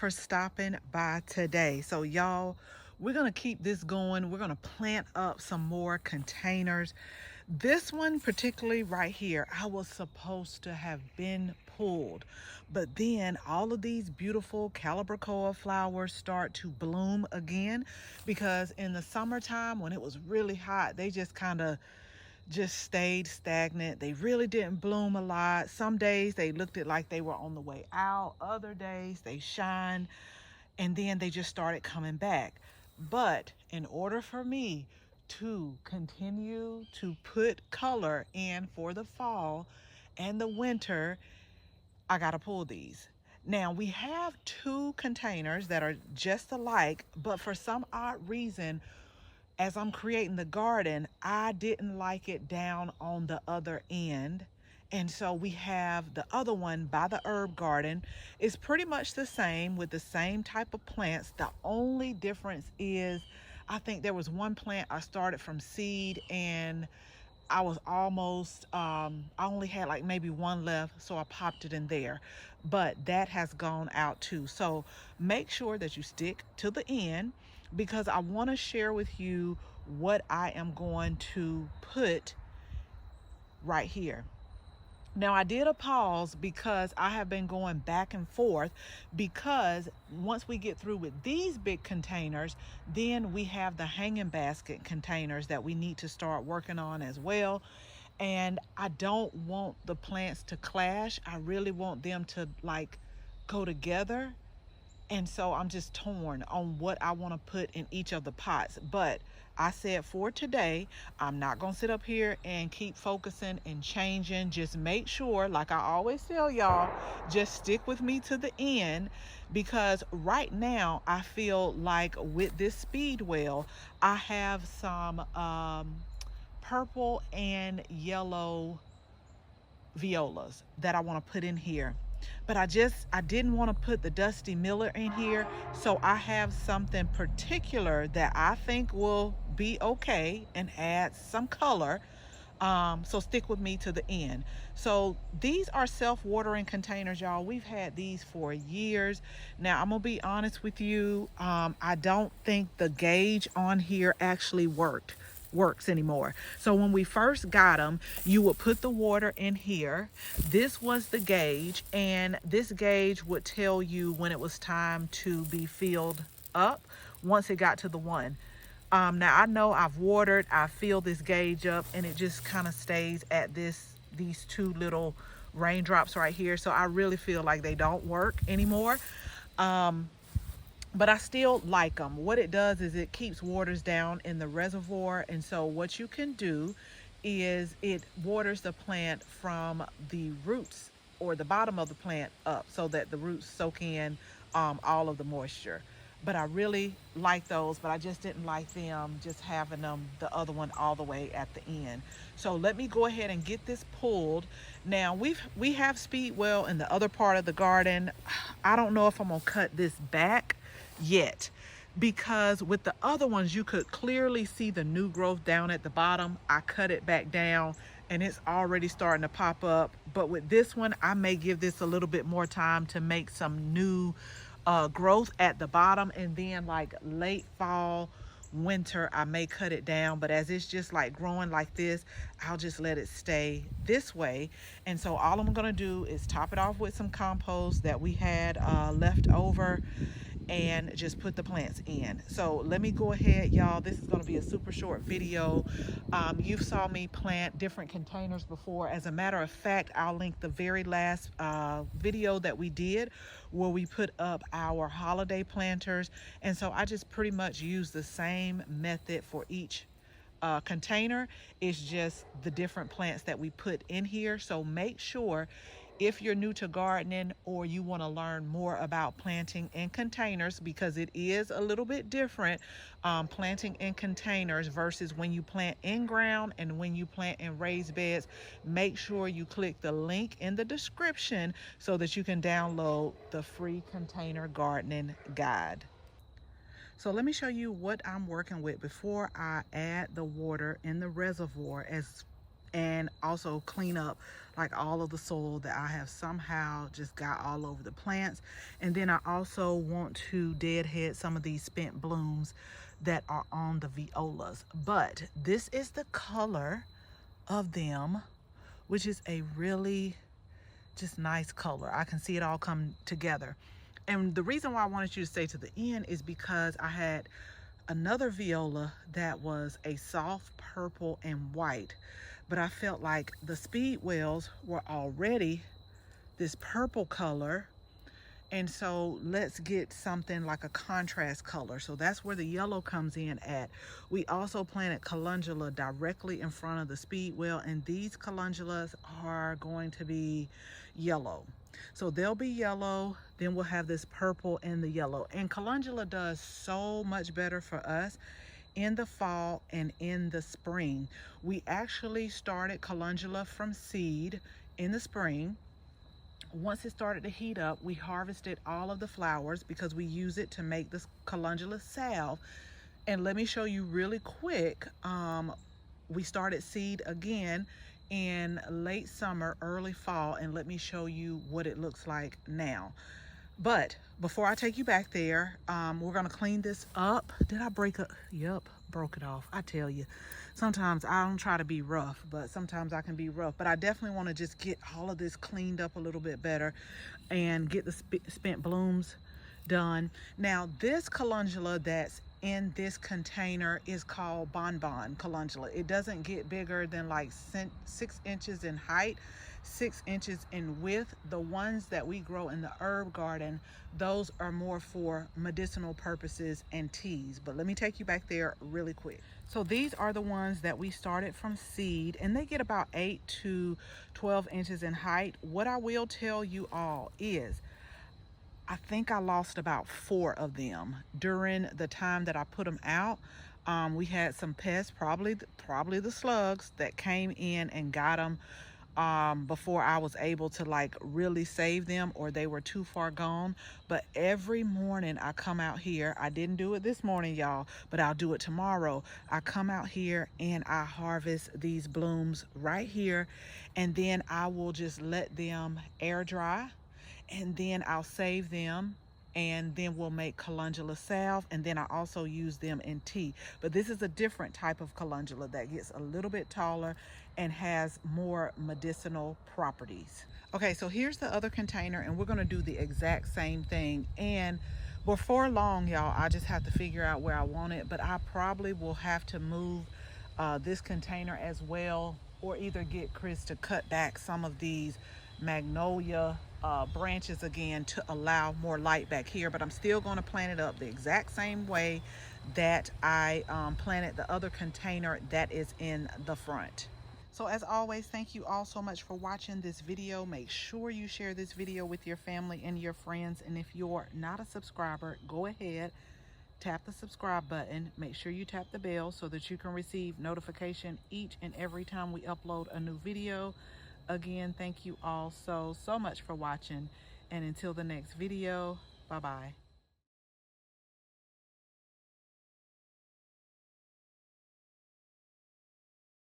for stopping by today. So y'all, we're gonna keep this going. We're gonna plant up some more containers. This one particularly right here, I was supposed to have been pulled, but then all of these beautiful calibrachoa flowers start to bloom again, because in the summertime when it was really hot, they just stayed stagnant. They really didn't bloom a lot. Some days they looked it like they were on the way out. Other days they shined, and then they just started coming back. But in order for me to continue to put color in for the fall and the winter, I gotta pull these. Now we have two containers that are just alike, but for some odd reason, as I'm creating the garden, I didn't like it down on the other end. And so we have the other one by the herb garden. It's pretty much the same with the same type of plants. The only difference is I think there was one plant I started from seed, and I was almost, I only had like maybe one left, so I popped it in there. But that has gone out too. So make sure that you stick to the end, because I want to share with you what I am going to put right here. Now I did a pause because I have been going back and forth, because once we get through with these big containers, then we have the hanging basket containers that we need to start working on as well. And I don't want the plants to clash. I really want them to like go together. And so I'm just torn on what I want to put in each of the pots. But I said for today, I'm not going to sit up here and keep focusing and changing. Just make sure, like I always tell y'all, just stick with me to the end, because right now I feel like with this speedwell, I have some purple and yellow violas that I want to put in here. But I didn't want to put the Dusty Miller in here, so I have something particular that I think will be okay and add some color. So stick with me to the end. So these are self-watering containers, y'all. We've had these for years. Now I'm gonna be honest with you, I don't think the gauge on here actually works anymore. So when we first got them, you would put the water in here. This was the gauge, and this gauge would tell you when it was time to be filled up once it got to the one. Now I know I've watered, I fill this gauge up, and it just kind of stays at these two little raindrops right here. So I really feel like they don't work anymore. But I still like them. What it does is it keeps waters down in the reservoir. And so what you can do is it waters the plant from the roots or the bottom of the plant up, so that the roots soak in all of the moisture. But I really like those, but I just didn't like them just having them the other one all the way at the end. So let me go ahead and get this pulled. Now we have speedwell in the other part of the garden. I don't know if I'm gonna cut this back yet, because with the other ones you could clearly see the new growth down at the bottom. I cut it back down and it's already starting to pop up. But with this one, I may give this a little bit more time to make some new growth at the bottom, and then like late fall, winter, I may cut it down. But as it's just like growing like this, I'll just let it stay this way. And so all I'm gonna do is top it off with some compost that we had left over, and just put the plants in. So let me go ahead, y'all. This is going to be a super short video. You saw me plant different containers before. As a matter of fact, I'll link the very last video that we did where we put up our holiday planters. And so I just pretty much use the same method for each container. It's just the different plants that we put in here. So make sure, if you're new to gardening or you want to learn more about planting in containers, because it is a little bit different, planting in containers versus when you plant in ground and when you plant in raised beds, make sure you click the link in the description so that you can download the free container gardening guide. So let me show you what I'm working with before I add the water in the reservoir. and also clean up like all of the soil that I have somehow just got all over the plants. And then I also want to deadhead some of these spent blooms that are on the violas. But this is the color of them, which is a really just nice color. I can see it all come together. And the reason why I wanted you to stay to the end is because I had another viola that was a soft purple and white, but I felt like the speedwells were already this purple color, and so let's get something like a contrast color. So that's where the yellow comes in at. We also planted calendula directly in front of the speedwell, and these calendulas are going to be yellow. So they'll be yellow, then we'll have this purple and the yellow. And calendula does so much better for us in the fall and in the spring. We actually started calendula from seed in the spring. Once it started to heat up, we harvested all of the flowers because we use it to make this calendula salve. And let me show you really quick. We started seed again in late summer, early fall, and let me show you what it looks like now. But before I take you back there, we're gonna clean this up. Did I break it? Yep, broke it off. I tell you, sometimes I don't try to be rough, but sometimes I can be rough. But I definitely want to just get all of this cleaned up a little bit better and get the spent blooms done. Now, this calendula that's in this container is called bonbon calendula. It doesn't get bigger than like 6 inches in height, 6 inches in width. The ones that we grow in the herb garden, those are more for medicinal purposes and teas. But let me take you back there really quick. So these are the ones that we started from seed, and they get about 8 to 12 inches in height. What I will tell you all is I think I lost about 4 of them during the time that I put them out. We had some pests, probably the slugs, that came in and got them before I was able to like really save them, or they were too far gone. But every morning I come out here. I didn't do it this morning, y'all, but I'll do it tomorrow. I come out here and I harvest these blooms right here, and then I will just let them air dry, and then I'll save them, and then we'll make calendula salve, and then I also use them in tea. But this is a different type of calendula that gets a little bit taller and has more medicinal properties. Okay, so here's the other container, and we're going to do the exact same thing. And before long, y'all, I just have to figure out where I want it, but I probably will have to move this container as well, or either get Chris to cut back some of these magnolia branches again to allow more light back here. But I'm still going to plant it up the exact same way that I planted the other container that is in the front. So as always, thank you all so much for watching this video. Make sure you share this video with your family and your friends, and if you're not a subscriber, go ahead, tap the subscribe button. Make sure you tap the bell so that you can receive notification each and every time we upload a new video. Again, thank you all so much for watching, and until the next video, bye bye.